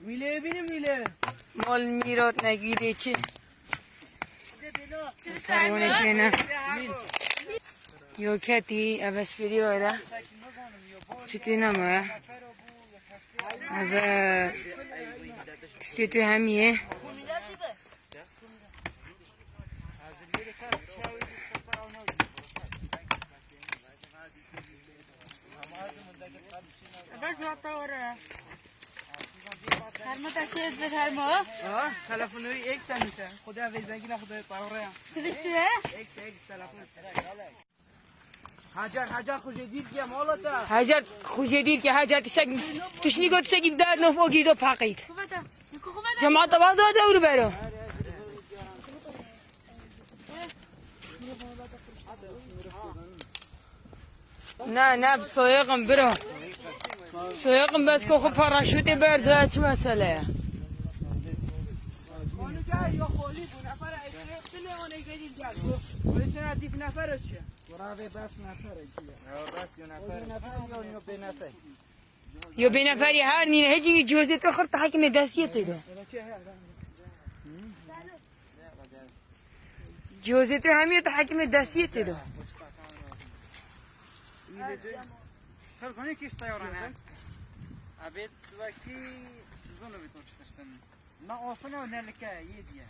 میله بینیم میله مال میرات نگیره چه سرونه کنه یو کتی اوست فیدیو ایده چطوری نمه اوه تستی همیه هرما تاکید به هرما تلفنوی ایک سنوشه خدا اول بگی نه خدا پاوره چه بیشتره؟ ایک تلفن حجر خوش دیر که مالتا حجر خوش دیر که حجر تشک توش میگه تشکی بداد نفو گیدو پاقید جماعت با داده او رو برو نه سویقم برو سویقم بس که خب پاراشوتی برده چه مسئله خانو جای یا خالی بود نفر ایسته لیوانه گدیم جد ولی ندیف نفرش چه برای بس نفره یا به نفری هر نینه هجی جوزی تو خرد حکم دستیه تیده جوزی تو همیه تو حکم دستیه تیده خب کنی کیش تیارانه ابید وکی زونو بیتون چتشتن ما آفنه و نلکه یه دیه